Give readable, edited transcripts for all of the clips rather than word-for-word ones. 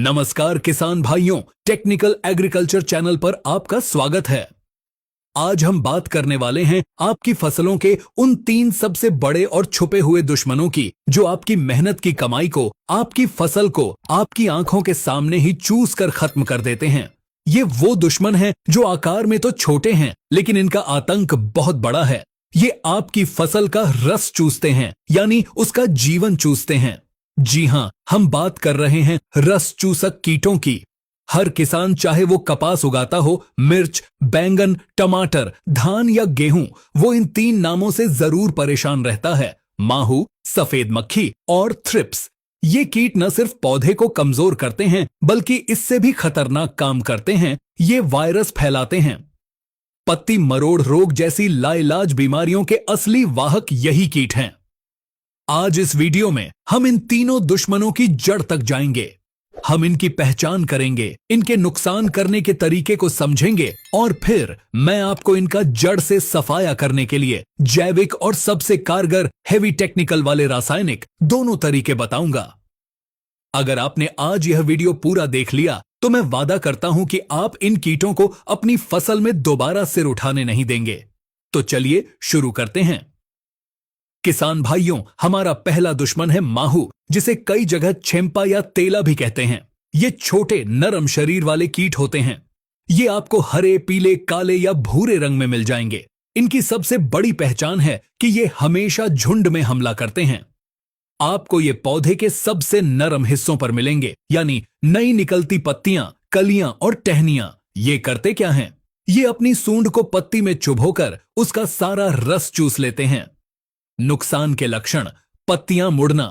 नमस्कार किसान भाइयों, टेक्निकल एग्रीकल्चर चैनल पर आपका स्वागत है। आज हम बात करने वाले हैं आपकी फसलों के उन 3 सबसे बड़े और छुपे हुए दुश्मनों की, जो आपकी मेहनत की कमाई को, आपकी फसल को आपकी आंखों के सामने ही चूस कर खत्म कर देते हैं। ये वो दुश्मन हैं जो आकार में तो छोटे हैं, लेकिन इनका आतंक बहुत बड़ा है। ये आपकी फसल का रस चूसते हैं, यानी उसका जीवन चूसते हैं। जी हां, हम बात कर रहे हैं रस चूसक कीटों की। हर किसान, चाहे वो कपास उगाता हो, मिर्च, बैंगन, टमाटर, धान या गेहूं, वो इन 3 नामों से जरूर परेशान रहता है। माहू, सफेद मक्खी और थ्रिप्स। ये कीट न सिर्फ पौधे को कमजोर करते हैं, बल्कि इससे भी खतरनाक काम करते हैं। ये वायरस फैलाते हैं। पत्ती मरोड़ रोग जैसी लाइलाज बीमारियों के असली वाहक यही कीट हैं। आज इस वीडियो में हम इन तीनों दुश्मनों की जड़ तक जाएंगे। हम इनकी पहचान करेंगे, इनके नुकसान करने के तरीके को समझेंगे और फिर मैं आपको इनका जड़ से सफाया करने के लिए जैविक और सबसे कारगर हेवी टेक्निकल वाले रासायनिक दोनों तरीके बताऊंगा। अगर आपने आज यह वीडियो पूरा देख लिया तो मैं वादा करता हूं कि आप इन कीटों को अपनी फसल में दोबारा सिर उठाने नहीं देंगे। तो चलिए शुरू करते हैं। किसान भाइयों, हमारा पहला दुश्मन है माहू, जिसे कई जगह छेम्पा या तेला भी कहते हैं। ये छोटे नरम शरीर वाले कीट होते हैं। ये आपको हरे, पीले, काले या भूरे रंग में मिल जाएंगे। इनकी सबसे बड़ी पहचान है कि ये हमेशा झुंड में हमला करते हैं। आपको ये पौधे के सबसे नरम हिस्सों पर मिलेंगे, यानी नई निकलती पत्तियां, कलियां और टहनियां। ये करते क्या हैं? ये अपनी सूंड को पत्ती में चुभोकर उसका सारा रस चूस लेते हैं। नुकसान के लक्षण: पत्तियां मुड़ना,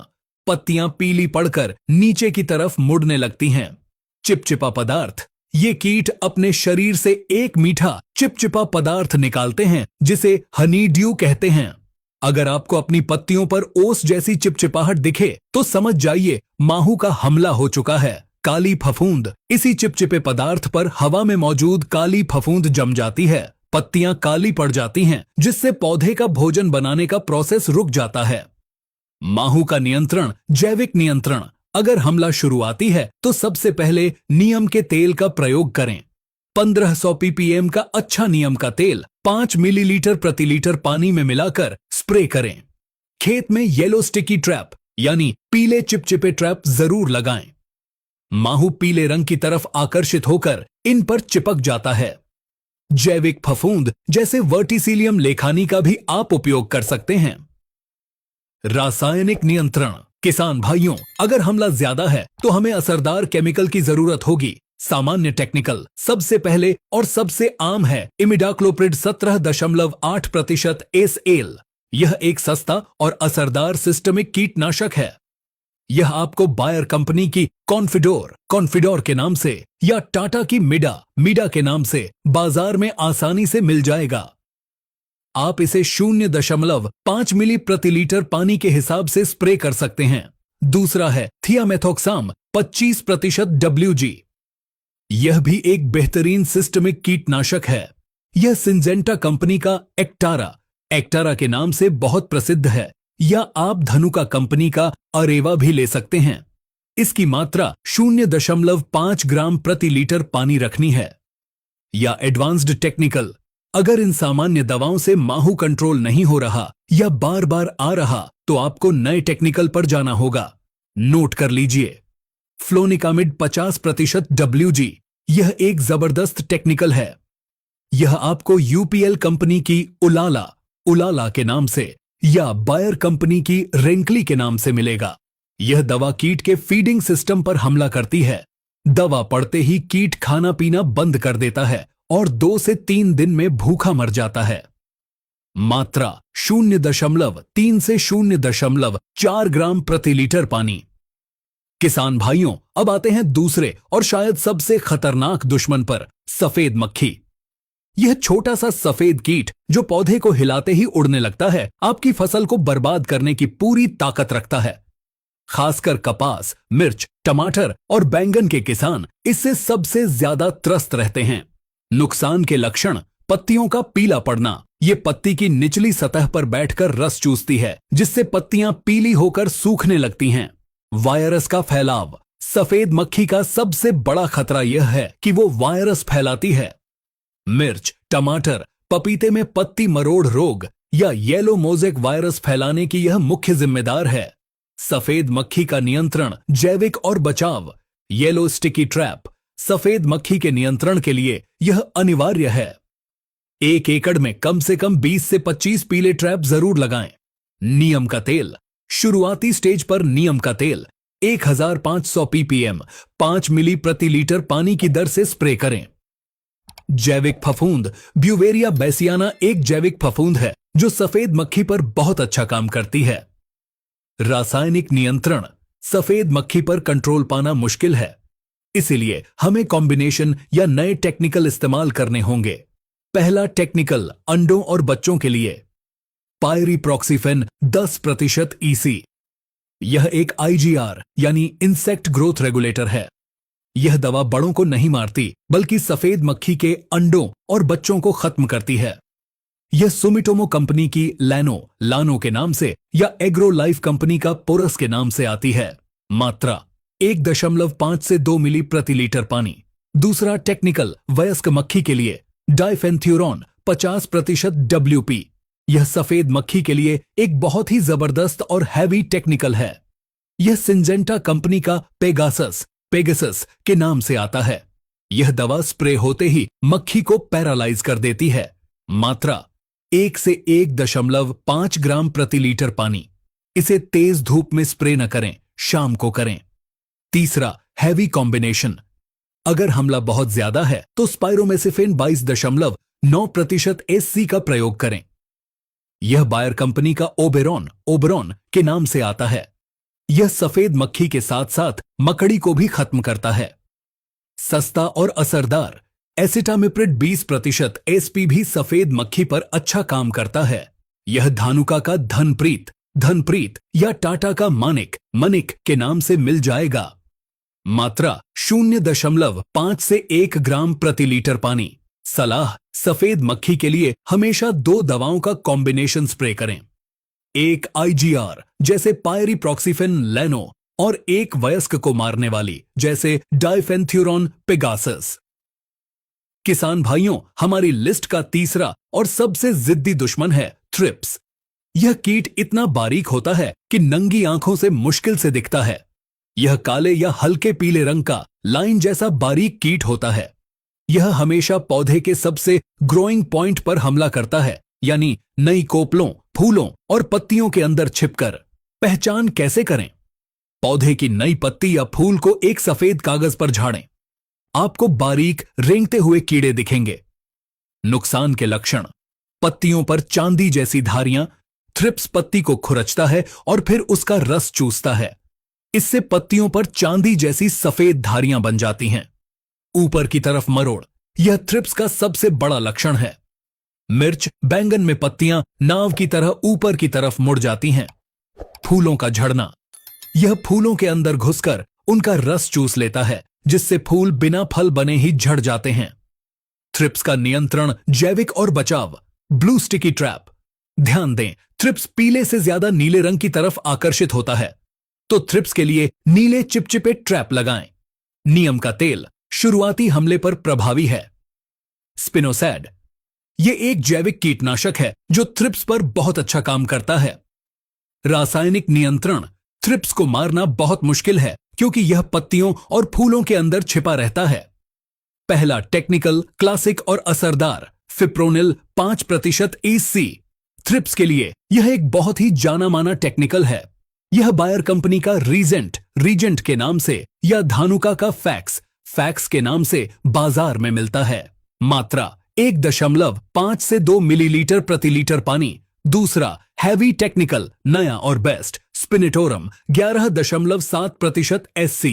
पत्तियां पीली पड़कर नीचे की तरफ मुड़ने लगती हैं। चिपचिपा पदार्थ: ये कीट अपने शरीर से एक मीठा चिपचिपा पदार्थ निकालते हैं, जिसे हनी ड्यू कहते हैं। अगर आपको अपनी पत्तियों पर ओस जैसी चिपचिपाहट दिखे तो समझ जाइए माहू का हमला हो चुका है। काली फफूंद: इसी चिपचिपे पदार्थ पर हवा में मौजूद काली फफूंद जम जाती है। पत्तियां काली पड़ जाती हैं, जिससे पौधे का भोजन बनाने का प्रोसेस रुक जाता है। माहू का नियंत्रण: जैविक नियंत्रण। अगर हमला शुरुआती है तो सबसे पहले नीम के तेल का प्रयोग करें। 1500 ppm का अच्छा नीम का तेल 5 मिलीलीटर प्रति लीटर पानी में मिलाकर स्प्रे करें। खेत में येलो स्टिकी ट्रैप यानी पीले चिपचिपे ट्रैप जरूर लगाएं। माहू पीले रंग की तरफ आकर्षित होकर इन पर चिपक जाता है। जैविक फफूंद जैसे वर्टिसिलियम लेखानी का भी आप उपयोग कर सकते हैं। रासायनिक नियंत्रण: किसान भाइयों, अगर हमला ज्यादा है तो हमें असरदार केमिकल की जरूरत होगी। सामान्य टेक्निकल सबसे पहले और सबसे आम है इमिडाक्लोप्रिड 17.8% एसएल। यह एक सस्ता और असरदार सिस्टमिक कीटनाशक है। यह आपको बायर कंपनी की कॉन्फिडोर के नाम से या टाटा की मिडा के नाम से बाजार में आसानी से मिल जाएगा। आप इसे 0.5 मिली प्रति लीटर पानी के हिसाब से स्प्रे कर सकते हैं। दूसरा है थियामेथोक्साम 25% WG। यह भी एक बेहतरीन सिस्टमिक कीटनाशक है। यह सिंजेंटा कंपनी का एक्टारा के नाम से बहुत प्रसिद्ध है, या आप धनुका कंपनी का अरेवा भी ले सकते हैं। इसकी मात्रा 0.5 ग्राम प्रति लीटर पानी रखनी है। या एडवांस्ड टेक्निकल: अगर इन सामान्य दवाओं से माहू कंट्रोल नहीं हो रहा या बार बार आ रहा तो आपको नए टेक्निकल पर जाना होगा। नोट कर लीजिए, फ्लोनिकामिड 50% WG। यह एक जबरदस्त टेक्निकल है। यह आपको यूपीएल कंपनी की उलाला के नाम से या बायर कंपनी की रेंकली के नाम से मिलेगा। यह दवा कीट के फीडिंग सिस्टम पर हमला करती है। दवा पड़ते ही कीट खाना पीना बंद कर देता है और 2 से 3 दिन में भूखा मर जाता है। मात्रा 0.3 से 0.4 ग्राम प्रति लीटर पानी। किसान भाइयों, अब आते हैं दूसरे और शायद सबसे खतरनाक दुश्मन पर, सफेद मक्खी। यह छोटा सा सफेद कीट जो पौधे को हिलाते ही उड़ने लगता है, आपकी फसल को बर्बाद करने की पूरी ताकत रखता है। खासकर कपास, मिर्च, टमाटर और बैंगन के किसान इससे सबसे ज्यादा त्रस्त रहते हैं। नुकसान के लक्षण: पत्तियों का पीला पड़ना। ये पत्ती की निचली सतह पर बैठकर रस चूसती है, जिससे पत्तियां पीली होकर सूखने लगती हैं। वायरस का फैलाव: सफेद मक्खी का सबसे बड़ा खतरा यह है कि वो वायरस फैलाती है। मिर्च, टमाटर, पपीते में पत्ती मरोड़ रोग या येलो मोज़ेक वायरस फैलाने की यह मुख्य जिम्मेदार है। सफेद मक्खी का नियंत्रण, जैविक और बचाव। Yellow sticky trap. सफेद मक्खी के नियंत्रण के लिए यह अनिवार्य है। 1 एकड़ में कम से कम 20 से 25 पीले ट्रैप जरूर लगाएं। नीम का तेल। शुरुआती स्टेज पर नीम का तेल 1500 ppm 5 मिली प्रति लीटर पानी की दर से स्प्रे करें। जैविक फफूंद। ब्यूवेरिया बेसियाना एक जैविक फफूंद है जो सफेद मक्खी पर बहुत अच्छा काम करती है। रासायनिक नियंत्रण। सफेद मक्खी पर कंट्रोल पाना मुश्किल है, इसीलिए हमें कॉम्बिनेशन या नए टेक्निकल इस्तेमाल करने होंगे। पहला टेक्निकल अंडों और बच्चों के लिए पायरीप्रॉक्सीफेन 10% EC। यह एक IGR यानी इंसेक्ट ग्रोथ रेगुलेटर है। यह दवा बड़ों को नहीं मारती बल्कि सफेद मक्खी के अंडों और बच्चों को खत्म करती है। यह सुमिटोमो कंपनी की लानो के नाम से या एग्रो लाइफ कंपनी का पोरस के नाम से आती है। मात्रा 1.5 से 2 मिली प्रति लीटर पानी। दूसरा टेक्निकल वयस्क मक्खी के लिए डाइफेंथ्यूरॉन 50% WP। यह सफेद मक्खी के लिए एक बहुत ही जबरदस्त और हैवी टेक्निकल है। यह सिंजेंटा कंपनी का पेगासस के नाम से आता है। यह दवा स्प्रे होते ही मक्खी को पैरालाइज कर देती है। मात्रा 1 से 1.5 ग्राम प्रति लीटर पानी। इसे तेज धूप में स्प्रे न करें, शाम को करें। तीसरा हैवी कॉम्बिनेशन। अगर हमला बहुत ज्यादा है तो स्पाइरोमेसिफेन 22.9% SC का प्रयोग करें। यह बायर कंपनी का ओबेरॉन के नाम से आता है। यह सफेद मक्खी के साथ साथ मकड़ी को भी खत्म करता है। सस्ता और असरदार एसिटामिप्रिड 20% SP भी सफेद मक्खी पर अच्छा काम करता है। यह धानुका का धनप्रीत या टाटा का मनिक के नाम से मिल जाएगा। मात्रा 0.5 से 1 ग्राम प्रति लीटर पानी। सलाह, सफेद मक्खी के लिए हमेशा 2 दवाओं का कॉम्बिनेशन स्प्रे करें। एक IGR जैसे पायरीप्रॉक्सीफेन लैनो और एक वयस्क को मारने वाली जैसे डाइफेंथ्यूरॉन पेगासस। किसान भाइयों, हमारी लिस्ट का तीसरा और सबसे जिद्दी दुश्मन है थ्रिप्स। यह कीट इतना बारीक होता है कि नंगी आंखों से मुश्किल से दिखता है। यह काले या हल्के पीले रंग का लाइन जैसा बारीक कीट होता है। यह हमेशा पौधे के सबसे ग्रोइंग पॉइंट पर हमला करता है, यानी नई कोपलों, फूलों और पत्तियों के अंदर छिपकर। पहचान कैसे करें? पौधे की नई पत्ती या फूल को एक सफेद कागज पर झाड़ें। आपको बारीक रेंगते हुए कीड़े दिखेंगे। नुकसान के लक्षण: पत्तियों पर चांदी जैसी धारियां। थ्रिप्स पत्ती को खुरचता है और फिर उसका रस चूसता है। इससे पत्तियों पर चांदी जैसी सफेद धारियां बन जाती हैं। ऊपर की तरफ मरोड़, यह थ्रिप्स का सबसे बड़ा लक्षण है। मिर्च, बैंगन में पत्तियां नाव की तरह ऊपर की तरफ मुड़ जाती हैं। फूलों का झड़ना, यह फूलों के अंदर घुसकर उनका रस चूस लेता है, जिससे फूल बिना फल बने ही झड़ जाते हैं। थ्रिप्स का नियंत्रण, जैविक और बचाव। Blue sticky trap. ध्यान दें, थ्रिप्स पीले से ज्यादा नीले रंग की तरफ आकर्षित होता है, तो थ्रिप्स के लिए नीले चिपचिपे ट्रैप लगाएं। नीम का तेल शुरुआती हमले पर प्रभावी है। स्पिनोसैड, यह एक जैविक कीटनाशक है जो थ्रिप्स पर बहुत अच्छा काम करता है। रासायनिक नियंत्रण, थ्रिप्स को मारना बहुत मुश्किल है क्योंकि यह पत्तियों और फूलों के अंदर छिपा रहता है। पहला टेक्निकल, क्लासिक और असरदार फिप्रोनिल 5% EC। थ्रिप्स के लिए यह एक बहुत ही जाना माना टेक्निकल है। यह बायर कंपनी का रीजेंट के नाम से या धानुका का फैक्स के नाम से बाजार में मिलता है। मात्रा 1.5 से 2 मिलीलीटर प्रति लीटर पानी। दूसरा हैवी टेक्निकल, नया और बेस्ट स्पिनिटोरम 11.7% SC।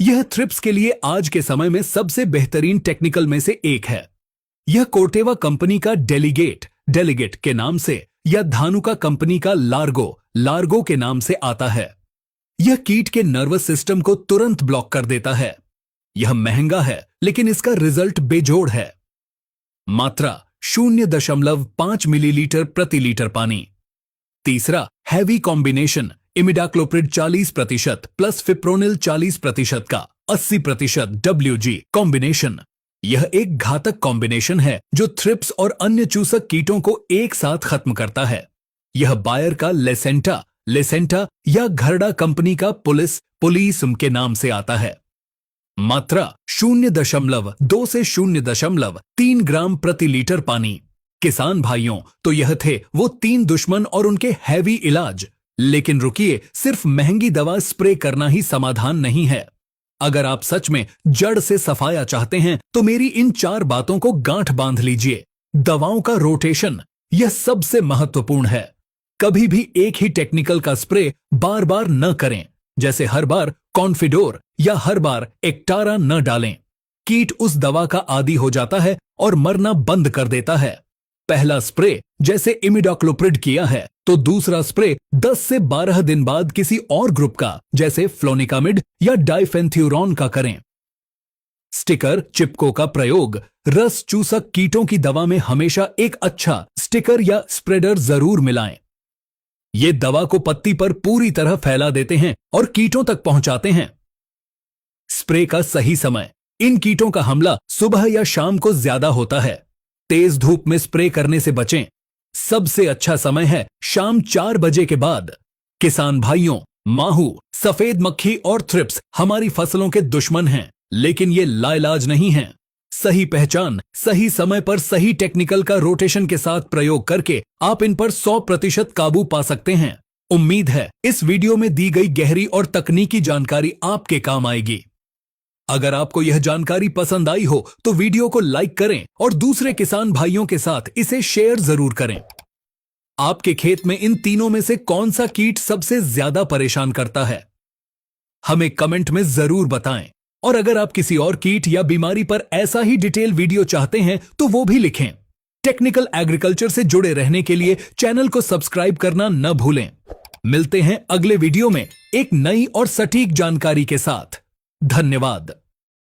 यह थ्रिप्स के लिए आज के समय में सबसे बेहतरीन टेक्निकल में से एक है। यह कोर्टेवा कंपनी का डेलीगेट के नाम से या धानुका कंपनी का लार्गो के नाम से आता है। यह कीट के नर्वस सिस्टम को तुरंत ब्लॉक कर देता है। यह महंगा है लेकिन इसका रिजल्ट बेजोड़ है। मात्रा 0.5 मिलीलीटर प्रति लीटर पानी। तीसरा heavy combination, imidacloprid 40% plus fipronil 40% का 80% WG कॉम्बिनेशन। यह एक घातक कॉम्बिनेशन है जो थ्रिप्स और अन्य चूसक कीटों को एक साथ खत्म करता है। यह बायर का लेसेंटा या घरडा कंपनी का पुलिस के नाम से आता है। मात्रा 0.2 से 0.3 ग्राम प्रति लीटर पानी। किसान भाइयों, तो यह थे वो 3 दुश्मन और उनके हैवी इलाज। लेकिन रुकिए, सिर्फ महंगी दवा स्प्रे करना ही समाधान नहीं है। अगर आप सच में जड़ से सफाया चाहते हैं तो मेरी इन 4 बातों को गांठ बांध लीजिए। दवाओं का रोटेशन, यह सबसे महत्वपूर्ण है। कभी भी एक ही टेक्निकल का स्प्रे बार बार न करें, जैसे हर बार कॉन्फिडोर या हर बार एक्टारा न डालें। कीट उस दवा का आदी हो जाता है और मरना बंद कर देता है। पहला स्प्रे जैसे इमिडाक्लोप्रिड किया है तो दूसरा स्प्रे 10 से 12 दिन बाद किसी और ग्रुप का जैसे फ्लोनिकामिड या डाइफेंथ्यूरॉन का करें। स्टिकर चिपको का प्रयोग, रस चूसक कीटों की दवा में हमेशा एक अच्छा स्टिकर या स्प्रेडर जरूर मिलाएं। ये दवा को पत्ती पर पूरी तरह फैला देते हैं और कीटों तक पहुंचाते हैं। स्प्रे का सही समय, इन कीटों का हमला सुबह या शाम को ज्यादा होता है। तेज धूप में स्प्रे करने से बचें। सबसे अच्छा समय है शाम 4 बजे के बाद। किसान भाइयों, माहू, सफेद मक्खी और थ्रिप्स हमारी फसलों के दुश्मन हैं, लेकिन ये लाइलाज नहीं हैं। सही पहचान, सही समय पर सही टेक्निकल का रोटेशन के साथ प्रयोग करके आप इन पर 100% काबू पा सकते हैं। उम्मीद है इस वीडियो में दी गई गहरी और तकनीकी जानकारी आपके काम आएगी। अगर आपको यह जानकारी पसंद आई हो तो वीडियो को लाइक करें और दूसरे किसान भाइयों के साथ इसे शेयर जरूर करें। आपके खेत में इन तीनों में से कौन सा कीट सबसे ज्यादा परेशान करता है? हमें कमेंट में जरूर बताएं। और अगर आप किसी और कीट या बीमारी पर ऐसा ही डिटेल वीडियो चाहते हैं तो वो भी लिखें। टेक्निकल एग्रीकल्चर से जुड़े रहने के लिए चैनल को सब्सक्राइब करना न भूलें। मिलते हैं अगले वीडियो में एक नई और सटीक जानकारी के साथ। धन्यवाद।